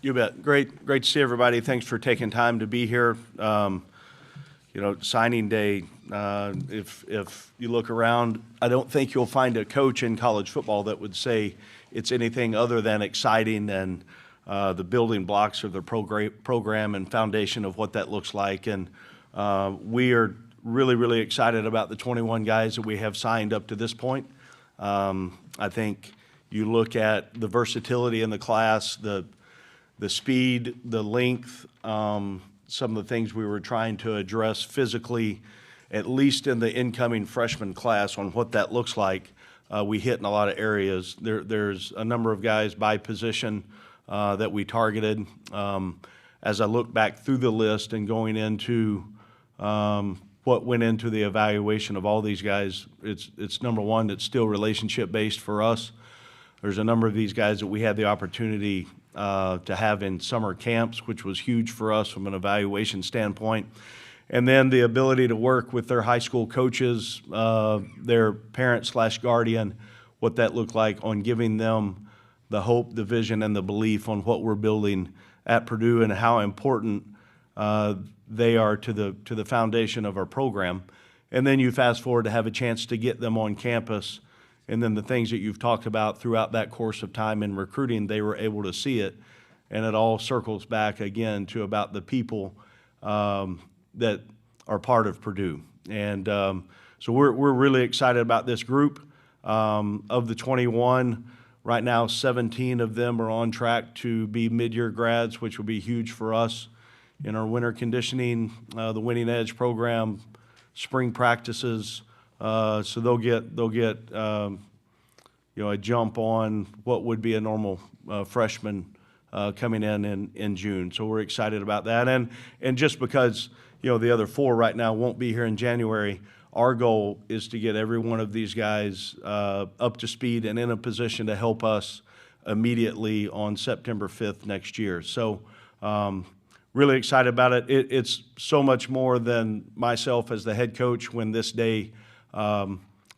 You bet. Great to see everybody. Thanks for taking time to be here. Signing day, if you look around, I don't think you'll find a coach in college football that would say it's anything other than exciting and the building blocks of the program and foundation of what that looks like. And we are really excited about the 21 guys that we have signed up to this point. I think you look at the versatility in the class, the speed, the length, some of the things we were trying to address physically, at least in the incoming freshman class, on what that looks like. We hit in a lot of areas. There's a number of guys by position that we targeted. As I look back through the list and going into what went into the evaluation of all these guys, it's number one, it's still relationship-based for us. There's a number of these guys that we had the opportunity to have in summer camps, which was huge for us from an evaluation standpoint. And then the ability to work with their high school coaches, their parent/guardian, what that looked like on giving them the hope, the vision, and the belief on what we're building at Purdue and how important they are to the foundation of our program. And then you fast forward to have a chance to get them on campus, and then the things that you've talked about throughout that course of time in recruiting, they were able to see it. And it all circles back again to about the people that are part of Purdue. And so we're really excited about this group. Of the 21, right now 17 of them are on track to be mid-year grads, which will be huge for us in our winter conditioning, the Winning Edge program, spring practices. So they'll get a jump on what would be a normal freshman coming in June. So we're excited about that. And just because the other 4 right now won't be here in January, our goal is to get every one of these guys up to speed and in a position to help us immediately on September 5th next year. So really excited about it. It's so much more than myself as the head coach when this day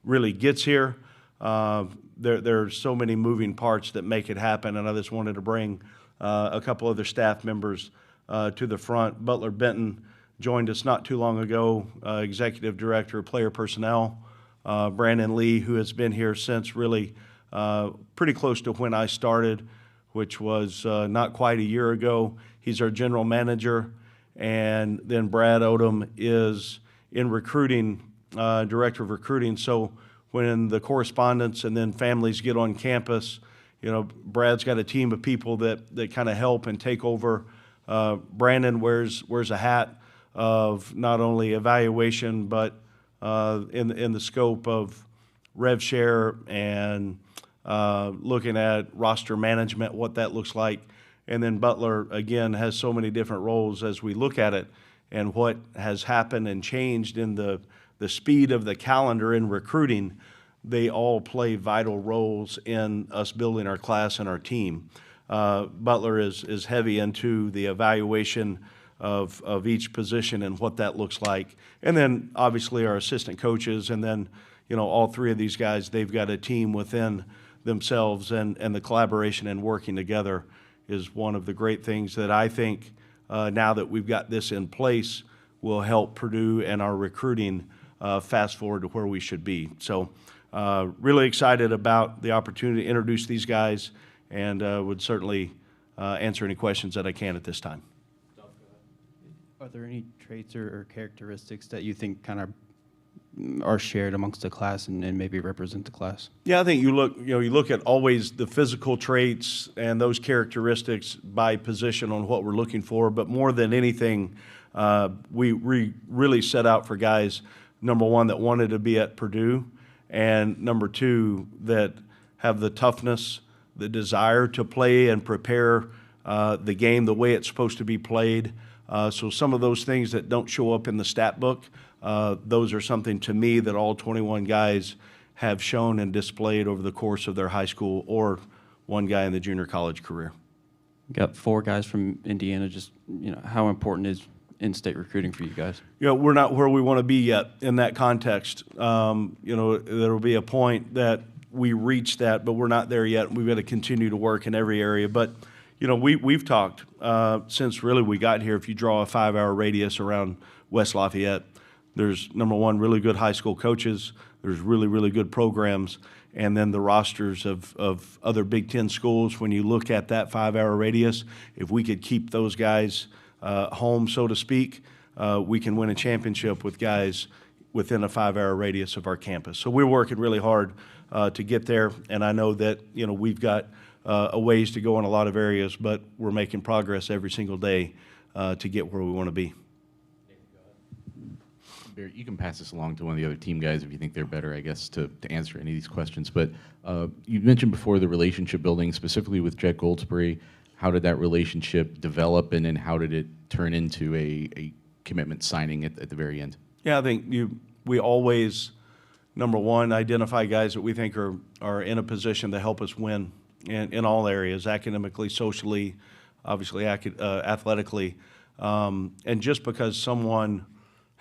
really gets here. There are so many moving parts that make it happen, and I just wanted to bring a couple other staff members to the front. Butler Benton joined us not too long ago, Executive Director of Player Personnel. Brandon Lee, who has been here since really pretty close to when I started, which was not quite a year ago. He's our General Manager. And then Brad Odom is in recruiting, Director of Recruiting. So when the correspondents and then families get on campus, Brad's got a team of people that kind of help and take over. Brandon wears a hat of not only evaluation, but in the scope of rev share and looking at roster management, what that looks like. And then Butler, again, has so many different roles as we look at it and what has happened and changed in the speed of the calendar in recruiting. They all play vital roles in us building our class and our team. Butler is heavy into the evaluation of each position and what that looks like. And then obviously our assistant coaches, and then all 3 of these guys, they've got a team within themselves, and the collaboration and working together is one of the great things that I think now that we've got this in place will help Purdue and our recruiting fast forward to where we should be. So really excited about the opportunity to introduce these guys, and would certainly answer any questions that I can at this time. Are there any traits or characteristics that you think kind of are shared amongst the class and maybe represent the class? Yeah, I think you look at always the physical traits and those characteristics by position on what we're looking for, but more than anything, we really set out for guys, number one, that wanted to be at Purdue, and number 2, that have the toughness, the desire to play and prepare the game the way it's supposed to be played. So some of those things that don't show up in the stat book, those are something to me that all 21 guys have shown and displayed over the course of their high school or one guy in the junior college career. Got 4 guys from Indiana. Just, how important is in-state recruiting for you guys? We're not where we want to be yet in that context. There will be a point that we reach that, but we're not there yet. We've got to continue to work in every area. But, You know, we've talked since really we got here. If you draw a 5-hour radius around West Lafayette, there's, number one, really good high school coaches. There's really, really good programs. And then the rosters of other Big Ten schools, when you look at that 5-hour radius, if we could keep those guys home, so to speak, we can win a championship with guys within a 5-hour radius of our campus. So we're working really hard to get there. And I know that, you know, we've got a ways to go in a lot of areas, but we're making progress every single day to get where we want to be. Barry, you can pass this along to one of the other team guys if you think they're better, I guess, to answer any of these questions. But you mentioned before the relationship building, specifically with Jet Goldsberry. How did that relationship develop, and then how did it turn into a commitment signing at the very end? Yeah, I think we always, number one, identify guys that we think are in a position to help us win in all areas, academically, socially, obviously athletically. And just because someone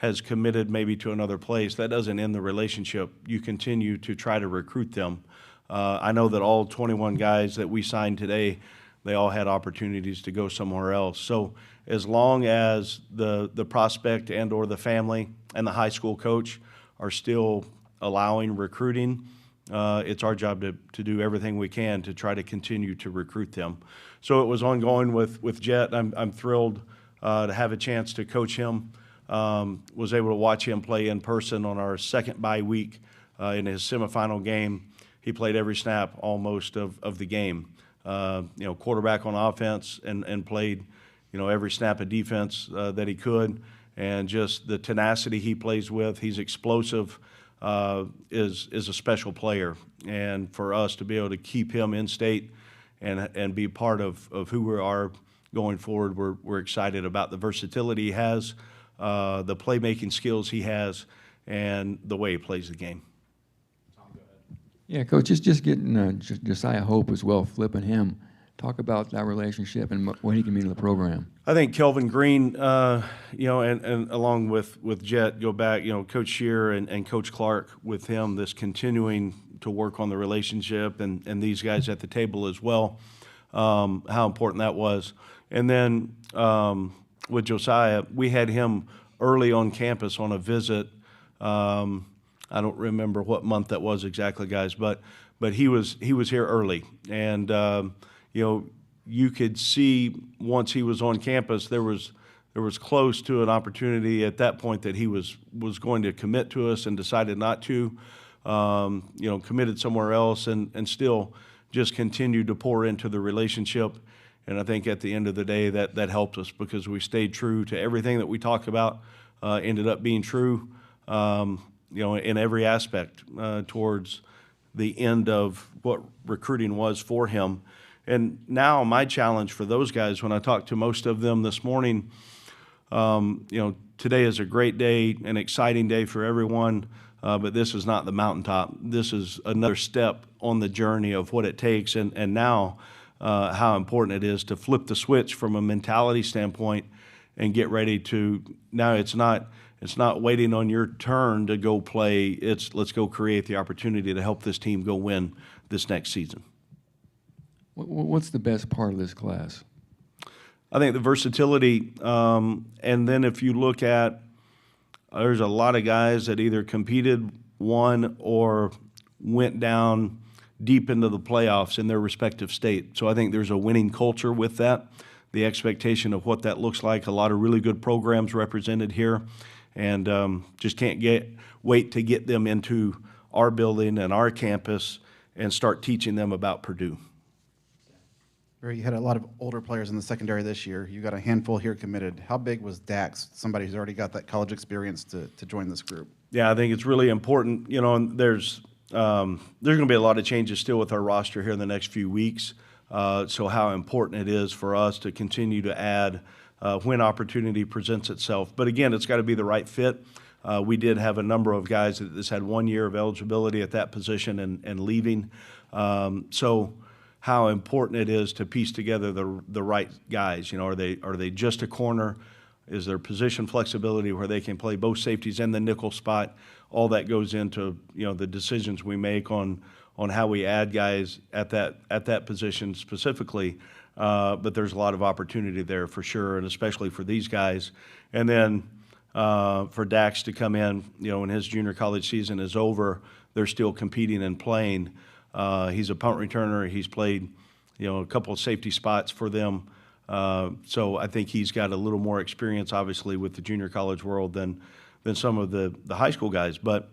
has committed maybe to another place, that doesn't end the relationship. You continue to try to recruit them. I know that all 21 guys that we signed today, they all had opportunities to go somewhere else. So as long as the prospect and or the family and the high school coach are still allowing recruiting, it's our job to do everything we can to try to continue to recruit them. So it was ongoing with Jet. I'm thrilled to have a chance to coach him. Was able to watch him play in person on our second bye week in his semifinal game. He played every snap almost of the game. You know, quarterback on offense and played, you know, every snap of defense that he could. And just the tenacity he plays with, he's explosive, is a special player. And for us to be able to keep him in state and be part of who we are going forward, we're excited about the versatility he has, the playmaking skills he has, and the way he plays the game. Yeah, Coach, just getting Josiah Hope as well, flipping him. Talk about that relationship and what he can mean to the program. I think Kelvin Green, you know, and along with Jet, go back, you know, Coach Shear and Coach Clark with him, this continuing to work on the relationship and these guys at the table as well, how important that was. And then with Josiah, we had him early on campus on a visit. I don't remember what month that was exactly, guys, but he was here early, and you know, you could see once he was on campus, there was close to an opportunity at that point that he was going to commit to us and decided not to. You know, committed somewhere else and still just continued to pour into the relationship. And I think at the end of the day that helped us because we stayed true to everything that we talked about, ended up being true, you know, in every aspect towards the end of what recruiting was for him. And now my challenge for those guys, when I talked to most of them this morning, you know, today is a great day, an exciting day for everyone, but this is not the mountaintop. This is another step on the journey of what it takes, and now how important it is to flip the switch from a mentality standpoint and get ready to, now it's not waiting on your turn to go play, it's let's go create the opportunity to help this team go win this next season. What's the best part of this class? I think the versatility, and then if you look at, there's a lot of guys that either competed, won, or went down deep into the playoffs in their respective state. So I think there's a winning culture with that, the expectation of what that looks like, a lot of really good programs represented here, and just can't wait to get them into our building and our campus and start teaching them about Purdue. You had a lot of older players in the secondary this year. You got a handful here committed. How big was Dax, somebody who's already got that college experience, to join this group? Yeah, I think it's really important. You know, and there's going to be a lot of changes still with our roster here in the next few weeks. So how important it is for us to continue to add when opportunity presents itself. But again, it's got to be the right fit. We did have a number of guys that just had 1 year of eligibility at that position and leaving. So how important it is to piece together the right guys. You know, are they just a corner? Is there position flexibility where they can play both safeties and the nickel spot? All that goes into, you know, the decisions we make on how we add guys at that position specifically. but there's a lot of opportunity there for sure, and especially for these guys. And then for Dax to come in, when his junior college season is over, they're still competing and playing. He's a punt returner. He's played, a couple of safety spots for them. So I think he's got a little more experience, obviously, with the junior college world than some of the high school guys. But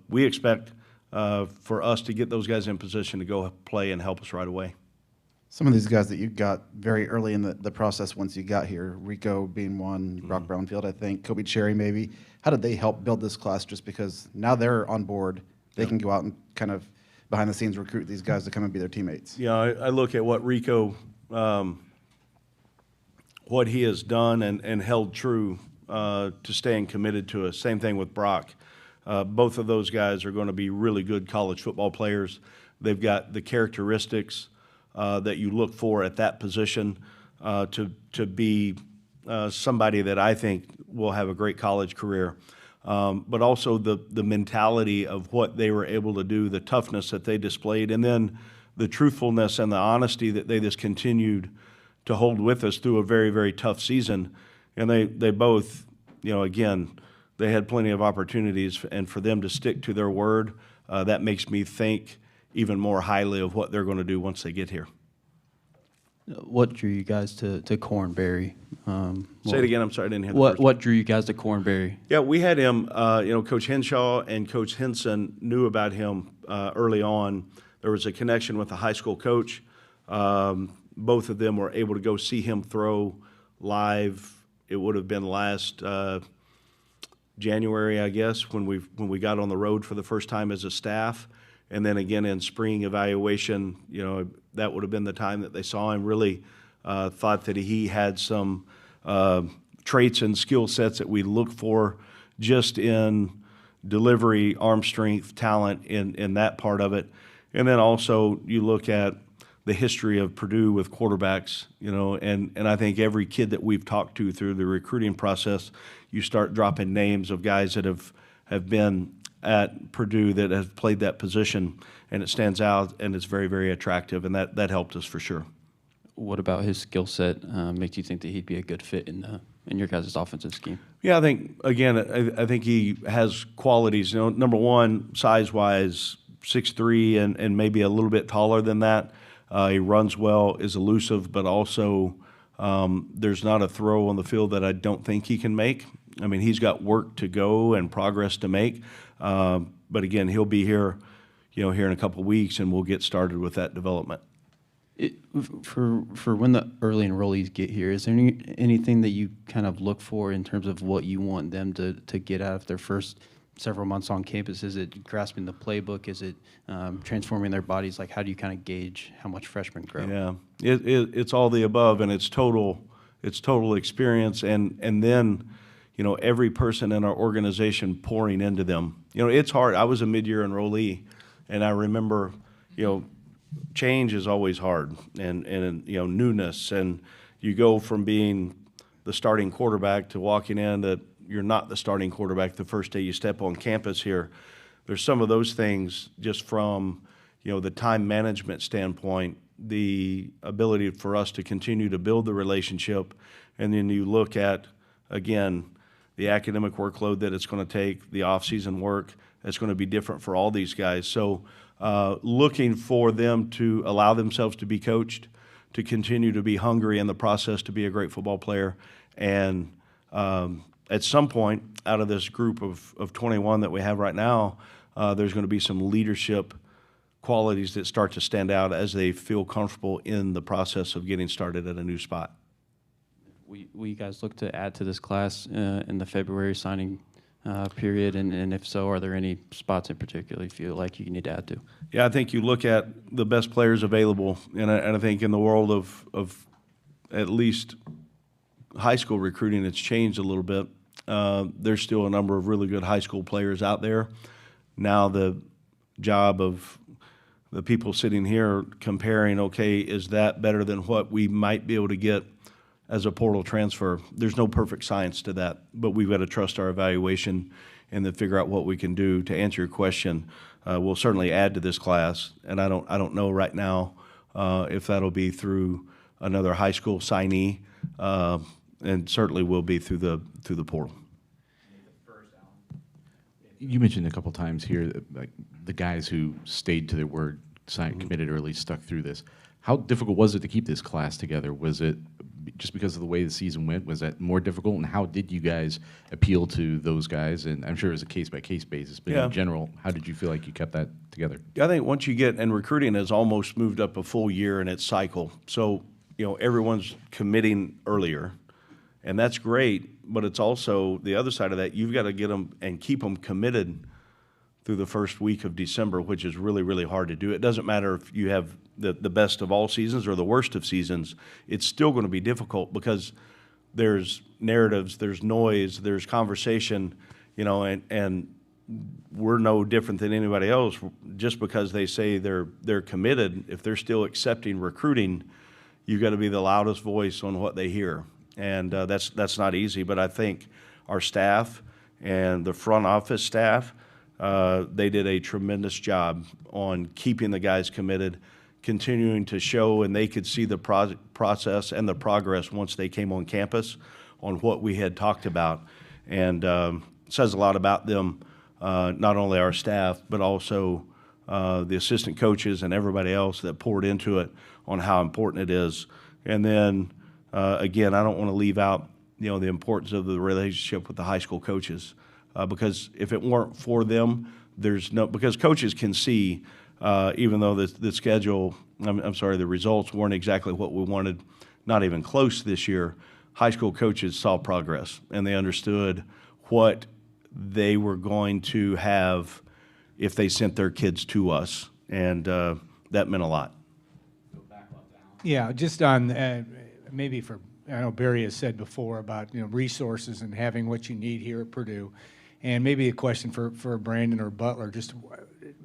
we expect for us to get those guys in position to go play and help us right away. Some of these guys that you got very early in the process once you got here, Rico being one, Brock Brownfield, I think, Kobe Cherry maybe. How did they help build this class just because now they're on board, they can go out and kind of behind the scenes recruit these guys to come and be their teammates? Yeah, I look at what Rico, what he has done and held true to staying committed to us. Same thing with Brock. Both of those guys are going to be really good college football players. They've got the characteristics that you look for at that position to be somebody that I think will have a great college career. But also the mentality of what they were able to do, the toughness that they displayed, and then the truthfulness and the honesty that they just continued to hold with us through a very, very tough season. And they both, again, they had plenty of opportunities, and for them to stick to their word, that makes me think even more highly of what they're going to do once they get here. What drew you guys to Cornberry? Say it again. I'm sorry, I didn't hear the first What drew you guys to Cornberry? Yeah, we had him, Coach Henshaw and Coach Henson knew about him early on. There was a connection with the high school coach. Both of them were able to go see him throw live. It would have been last January, I guess, when we got on the road for the first time as a staff. And then again in spring evaluation, that would have been the time that they saw him. Really thought that he had some traits and skill sets that we look for just in delivery, arm strength, talent in that part of it. And then also you look at the history of Purdue with quarterbacks, and I think every kid that we've talked to through the recruiting process, you start dropping names of guys that have been at Purdue that have played that position, and it stands out, and it's very, very attractive, and that helped us for sure. What about his skill set makes you think that he'd be a good fit in your guys' offensive scheme? Yeah, I think, again, I think he has qualities. Number one, size-wise, 6'3", and maybe a little bit taller than that. He runs well, is elusive, but also there's not a throw on the field that I don't think he can make. I mean, he's got work to go and progress to make. But again, he'll be here, here in a couple of weeks, and we'll get started with that development. For when the early enrollees get here, is there anything that you kind of look for in terms of what you want them to get out of their first several months on campus? Is it grasping the playbook? Is it transforming their bodies? Like, how do you kind of gauge how much freshmen grow? Yeah, it's all the above, and it's total experience, and then every person in our organization pouring into them. It's hard. I was a mid-year enrollee, and I remember, change is always hard, and newness, and you go from being the starting quarterback to walking in that you're not the starting quarterback the first day you step on campus here. There's some of those things just from, the time management standpoint, the ability for us to continue to build the relationship, and then you look at, again, the academic workload that it's going to take, the off-season work, that's going to be different for all these guys. So looking for them to allow themselves to be coached, to continue to be hungry in the process to be a great football player, and at some point out of this group of 21 that we have right now, there's going to be some leadership qualities that start to stand out as they feel comfortable in the process of getting started at a new spot. Will you guys look to add to this class in the February signing period? And if so, are there any spots in particular you feel like you need to add to? Yeah, I think you look at the best players available, and I think in the world of at least high school recruiting, it's changed a little bit. There's still a number of really good high school players out there. Now the job of the people sitting here comparing, okay, is that better than what we might be able to get as a portal transfer? There's no perfect science to that, but we've got to trust our evaluation and then figure out what we can do. To answer your question, we'll certainly add to this class, and I don't know right now if that'll be through another high school signee, and certainly will be through the portal. You mentioned a couple times here, like the guys who stayed to their word, signed, committed early, stuck through this. How difficult was it to keep this class together? Was it just because of the way the season went? Was that more difficult? And how did you guys appeal to those guys? And I'm sure it was a case-by-case basis, but Yeah. in general, how did you feel like you kept that together? I think once you get, and recruiting has almost moved up a full year in its cycle. So, everyone's committing earlier, and that's great, but it's also the other side of that. You've got to get them and keep them committed through the first week of December, which is really, really hard to do. It doesn't matter if you have the best of all seasons or the worst of seasons. It's still going to be difficult because there's narratives, there's noise, there's conversation, and we're no different than anybody else. Just because they say they're committed, if they're still accepting recruiting, you've got to be the loudest voice on what they hear. And that's not easy, but I think our staff and the front office staff, they did a tremendous job on keeping the guys committed, continuing to show, and they could see the process and the progress once they came on campus on what we had talked about. And it says a lot about them, not only our staff, but also the assistant coaches and everybody else that poured into it on how important it is. And then, again, I don't want to leave out, the importance of the relationship with the high school coaches. Because if it weren't for them, because coaches can see, even though the schedule, I'm sorry, the results weren't exactly what we wanted, not even close this year, high school coaches saw progress, and they understood what they were going to have if they sent their kids to us, and that meant a lot. Yeah, just on, maybe I know Barry has said before about, resources and having what you need here at Purdue. And maybe a question for Brandon or Butler, just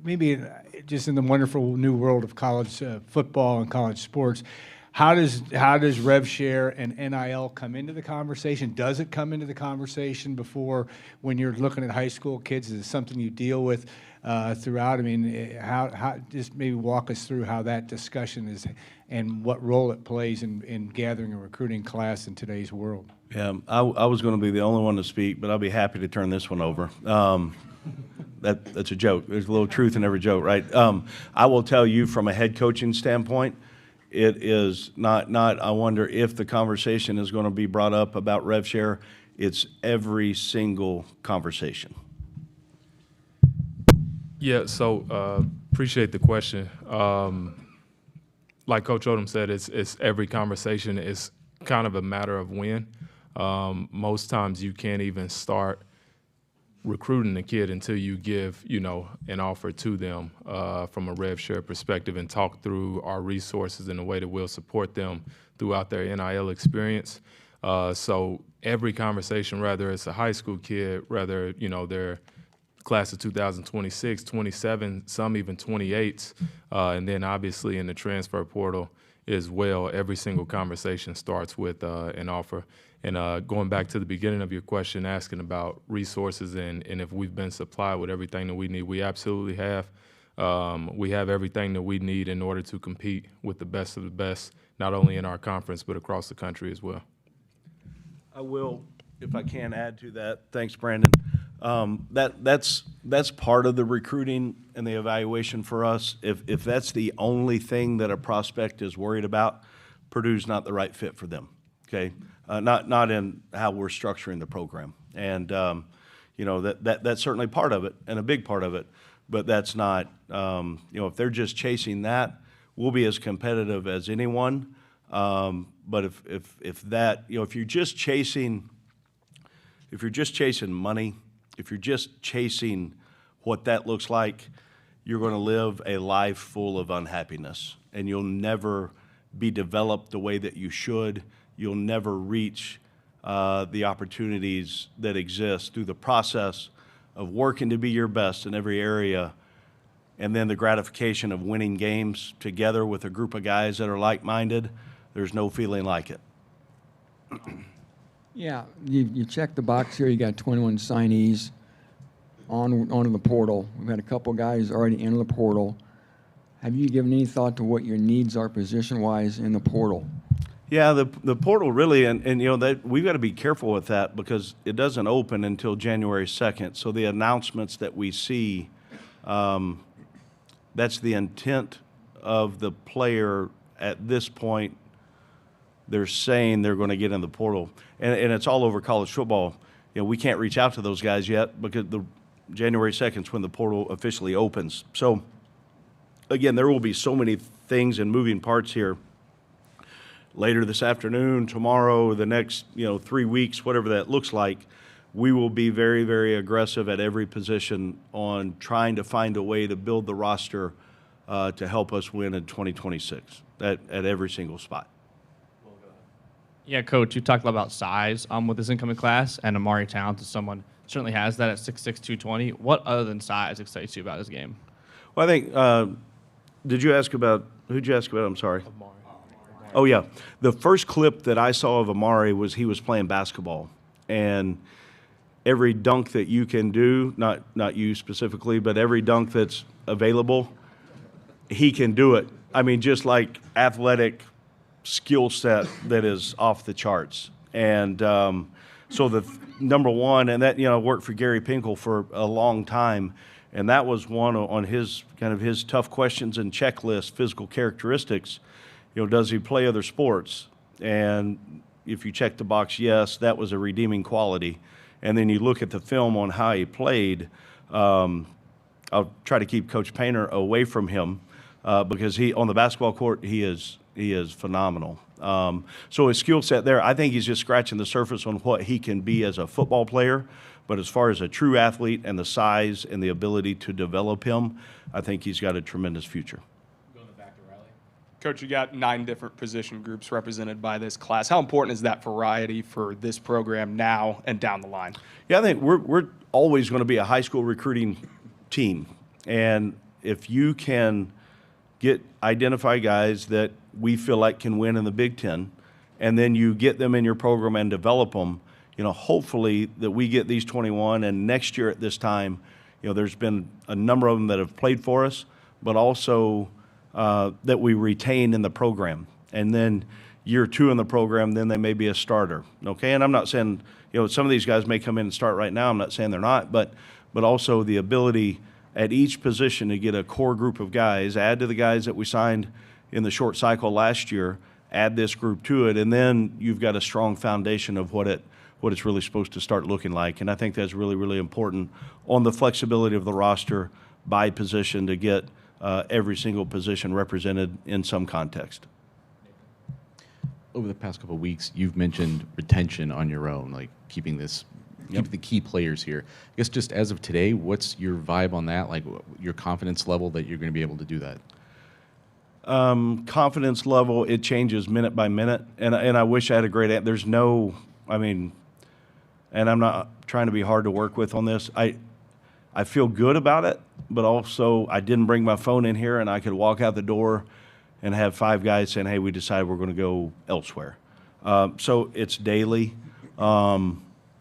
in the wonderful new world of college football and college sports, how does rev share and NIL come into the conversation? Does it come into the conversation before when you're looking at high school kids? Is it something you deal with throughout? I mean, how just maybe walk us through how that discussion is and what role it plays in gathering a recruiting class in today's world. Yeah, I was going to be the only one to speak, but I'll be happy to turn this one over. That's a joke. There's a little truth in every joke, right? I will tell you from a head coaching standpoint, it is not I wonder if the conversation is going to be brought up about rev share. It's every single conversation. Yeah, so appreciate the question. Like Coach Odom said, it's every conversation is kind of a matter of when. Most times you can't even start recruiting a kid until you give, an offer to them from a rev share perspective and talk through our resources in a way that will support them throughout their NIL experience. So every conversation, whether it's a high school kid, whether, they're class of 2026, 27, some even 28s, and then obviously in the transfer portal as well, every single conversation starts with an offer. And going back to the beginning of your question, asking about resources and if we've been supplied with everything that we need, we absolutely have. We have everything that we need in order to compete with the best of the best, not only in our conference, but across the country as well. I will, if I can add to that. Thanks, Brandon. That's part of the recruiting and the evaluation for us. If that's the only thing that a prospect is worried about, Purdue's not the right fit for them. Okay, not in how we're structuring the program, and that's certainly part of it and a big part of it. But that's not if they're just chasing that, we'll be as competitive as anyone. But if that if you're just chasing money, if you're just chasing what that looks like, you're going to live a life full of unhappiness, and you'll never be developed the way that you should. You'll never reach the opportunities that exist through the process of working to be your best in every area, and then the gratification of winning games together with a group of guys that are like-minded. There's no feeling like it. Yeah, you check the box here. You got 21 signees onto the portal. We've had a couple guys already in the portal. Have you given any thought to what your needs are position-wise in the portal? Yeah, the portal really, and you know, that we've got to be careful with that because it doesn't open until January 2nd. So the announcements that we see, that's the intent of the player at this point. They're saying they're going to get in the portal, and it's all over college football. You know, we can't reach out to those guys yet because the January 2nd is when the portal officially opens. So again, there will be so many things and moving parts here. Later this afternoon, tomorrow, the next 3 weeks, whatever that looks like, we will be very, very aggressive at every position on trying to find a way to build the roster to help us win in 2026 at every single spot. Yeah, Coach, you talked a lot about size with this incoming class, and Amari Towns is someone certainly has that at 6'6", 220. What other than size excites you about his game? Well, I think, who'd you ask about? I'm sorry. Amari. Oh, yeah. The first clip that I saw of Amari was he was playing basketball. And every dunk that you can do, not you specifically, but every dunk that's available, he can do it. I mean, just like athletic skill set that is off the charts. And so the number one, and that, worked for Gary Pinkel for a long time. And that was one on his his tough questions and checklist, physical characteristics. Does he play other sports? And if you check the box, yes, that was a redeeming quality. And then you look at the film on how he played. I'll try to keep Coach Painter away from him because on the basketball court, he is phenomenal. So his skill set there, I think he's just scratching the surface on what he can be as a football player. But as far as a true athlete and the size and the ability to develop him, I think he's got a tremendous future. Coach, you got 9 different position groups represented by this class. How important is that variety for this program now and down the line? Yeah, I think we're always going to be a high school recruiting team. And if you can identify guys that we feel like can win in the Big Ten, and then you get them in your program and develop them, hopefully that we get these 21, and next year at this time, there's been a number of them that have played for us, but also that we retain in the program. And then year 2 in the program, then they may be a starter, okay? And I'm not saying, some of these guys may come in and start right now. I'm not saying they're not, but also the ability at each position to get a core group of guys, add to the guys that we signed in the short cycle last year, add this group to it, and then you've got a strong foundation of what it's really supposed to start looking like. And I think that's really, really important on the flexibility of the roster by position to get every single position represented in some context. Over the past couple of weeks, you've mentioned retention on your own, like keeping the key players here. I guess just as of today, what's your vibe on that? Like your confidence level that you're going to be able to do that? Confidence level, it changes minute by minute, and I wish I had a great answer. There's no, and I'm not trying to be hard to work with on this. I feel good about it, but also I didn't bring my phone in here, and I could walk out the door and have 5 guys saying, hey, we decided we're going to go elsewhere. So it's daily.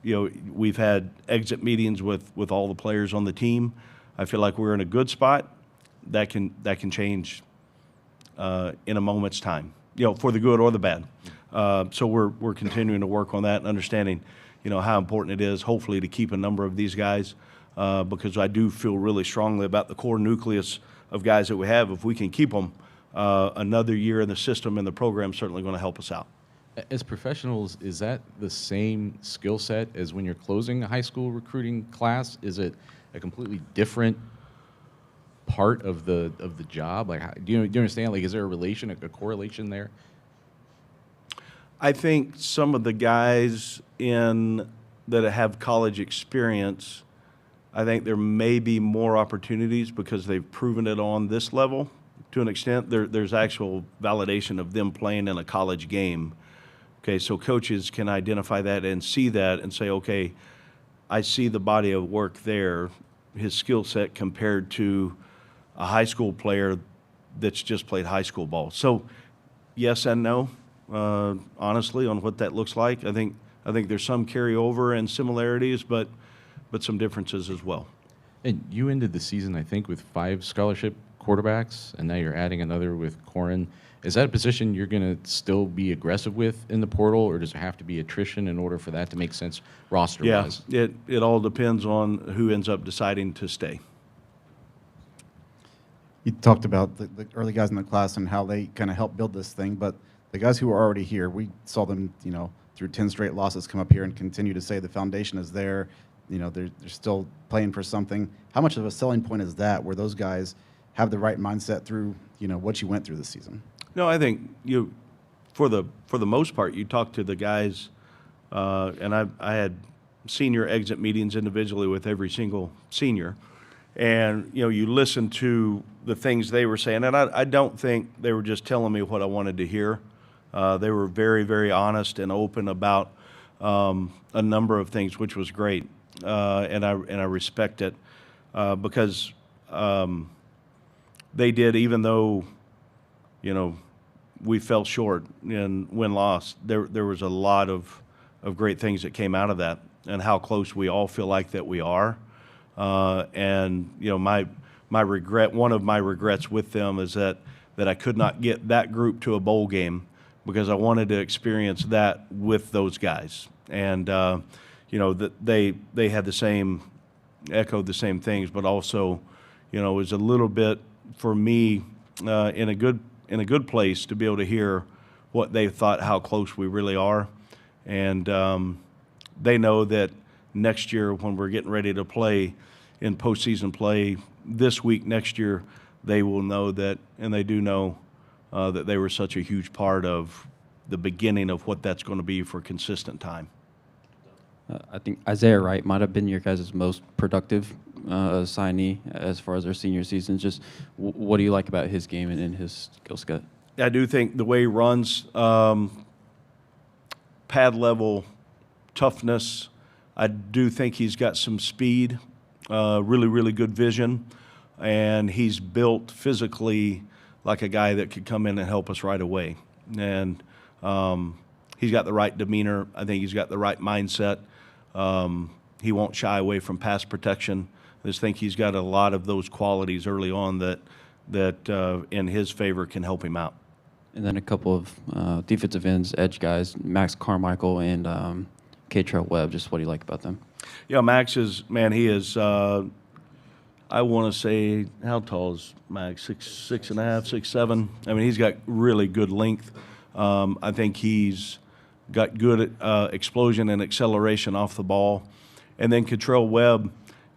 We've had exit meetings with all the players on the team. I feel like we're in a good spot. That can change in a moment's time, for the good or the bad. So we're continuing to work on that and understanding, how important it is, hopefully, to keep a number of these guys. Because I do feel really strongly about the core nucleus of guys that we have. If we can keep them, another year in the system and the program is certainly going to help us out. As professionals, is that the same skill set as when you're closing a high school recruiting class? Is it a completely different part of the job? Like, do you understand? Like, is there a correlation there? I think some of the guys that have college experience, I think there may be more opportunities because they've proven it on this level to an extent. There's actual validation of them playing in a college game. Okay, so coaches can identify that and see that and say, okay, I see the body of work there, his skill set compared to a high school player that's just played high school ball. So yes and no, honestly, on what that looks like. I think there's some carryover and similarities, but some differences as well. And you ended the season, I think, with 5 scholarship quarterbacks, and now you're adding another with Corin. Is that a position you're going to still be aggressive with in the portal, or does it have to be attrition in order for that to make sense roster-wise? Yeah, it all depends on who ends up deciding to stay. You talked about the early guys in the class and how they kind of helped build this thing, but the guys who are already here, we saw them, through 10 straight losses come up here and continue to say the foundation is there. They're still playing for something. How much of a selling point is that, where those guys have the right mindset through, what you went through this season? No, I think for the most part, you talk to the guys, and I had senior exit meetings individually with every single senior, and you listen to the things they were saying, and I don't think they were just telling me what I wanted to hear. They were very, very honest and open about a number of things, which was great, and I respect it because they did, even though we fell short in win-loss, there was a lot of great things that came out of that, and how close we all feel like that we are. And my regret, one of my regrets with them is that I could not get that group to a bowl game, because I wanted to experience that with those guys. And that they had echoed the same things, but also it was a little bit for me in a good place to be able to hear what they thought, how close we really are. And they know that next year, when we're getting ready to play in postseason play this week next year, they will know that, and they do know that they were such a huge part of the beginning of what that's going to be for consistent time. I think Isaiah Wright might have been your guys' most productive signee as far as their senior season. Just what do you like about his game and his skill set? I do think the way he runs, pad level toughness. I do think he's got some speed, really, really good vision, and he's built physically like a guy that could come in and help us right away. And he's got the right demeanor. I think he's got the right mindset. He won't shy away from pass protection. I just think he's got a lot of those qualities early on that in his favor can help him out. And then a couple of defensive ends, edge guys, Max Carmichael and K-Trail Webb. Just what do you like about them? Yeah, Max is, man, he is, I want to say, how tall is Max? 6'5", 6'7". I mean, he's got really good length. I think he's got good explosion and acceleration off the ball. And then K-Trail Webb,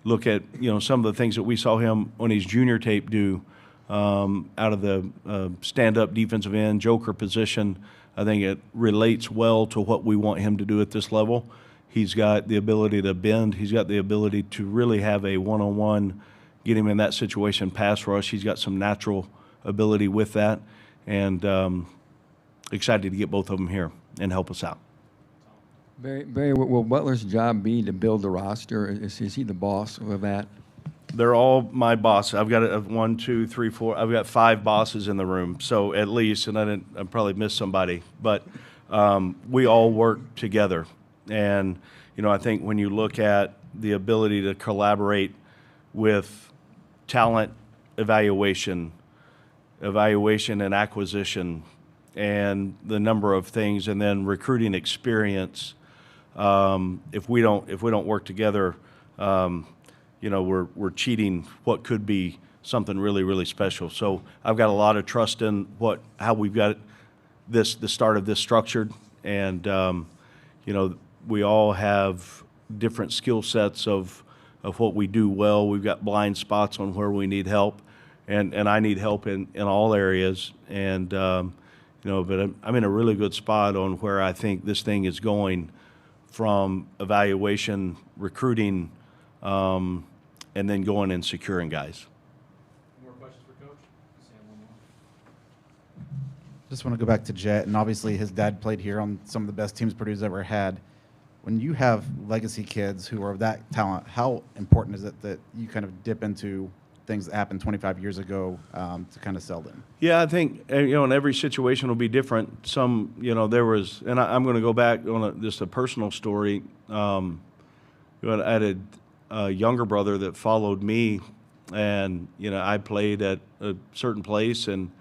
look at some of the things that we saw him on his junior tape do out of the stand-up defensive end, joker position. I think it relates well to what we want him to do at this level. He's got the ability to bend. He's got the ability to really have a one-on-one, get him in that situation, pass rush. He's got some natural ability with that, and excited to get both of them here and help us out. Barry, will Butler's job be to build the roster? Is he the boss of that? They're all my bosses. I've got 1, 2, 3, 4. I've got 5 bosses in the room, so at least, and I probably missed somebody, but we all work together. And I think when you look at the ability to collaborate with talent evaluation and acquisition, and the number of things, and then recruiting experience, if we don't work together, we're cheating what could be something really, really special. So I've got a lot of trust in how we've got the start of this structured, and we all have different skill sets of what we do well. We've got blind spots on where we need help, and I need help in all areas. And but I'm in a really good spot on where I think this thing is going, from evaluation, recruiting, and then going and securing guys. More questions for Coach? Just want to go back to Jet, and obviously his dad played here on some of the best teams Purdue's ever had. When you have legacy kids who are that talent, how important is it that you kind of dip into things that happened 25 years ago to kind of sell them? Yeah, I think and every situation will be different. Some there was, and I'm going to go back on just a personal story. I had a younger brother that followed me And, you know, I played at a certain place, and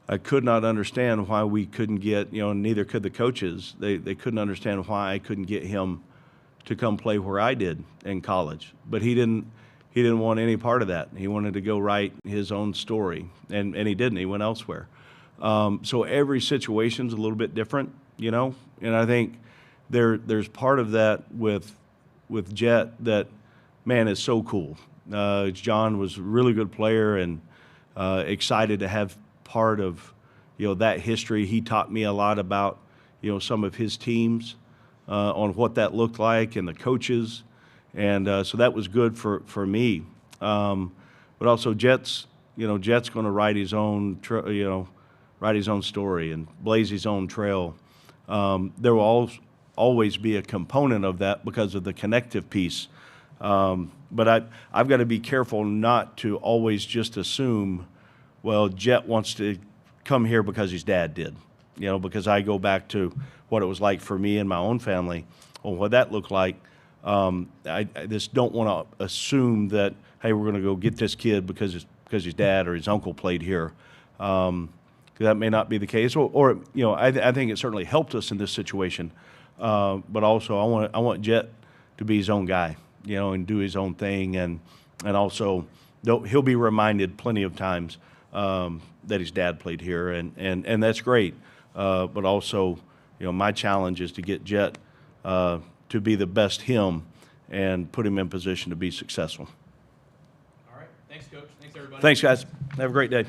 I could not understand why we couldn't get, you know, neither could the coaches. They couldn't understand why I couldn't get him to come play where I did in college. But he didn't want any part of that. He wanted to go write his own story, and he didn't. He went elsewhere. So every situation's a little bit different, you know, and I think there's part of that with Jet that, man, is so cool. John was a really good player, and excited to have part of, you know, that history. He taught me a lot about, you know, some of his teams, on what that looked like, and the coaches, and so that was good for me. But also Jet's going to write his own, write his own story and blaze his own trail. There will always be a component of that because of the connective piece. But I've got to be careful not to always just assume, well, Jet wants to come here because his dad did, you know, because I go back to what it was like for me and my own family, or what that looked like. I just don't want to assume that, hey, we're going to go get this kid because his dad or his uncle played here. That may not be the case, or you know, I think it certainly helped us in this situation. But also, I want Jet to be his own guy, you know, and do his own thing, and also he'll be reminded plenty of times that his dad played here, and that's great. But also, you know, my challenge is to get Jet to be the best him and put him in position to be successful. All right. Thanks, Coach. Thanks, everybody. Thanks, guys. Have a great day.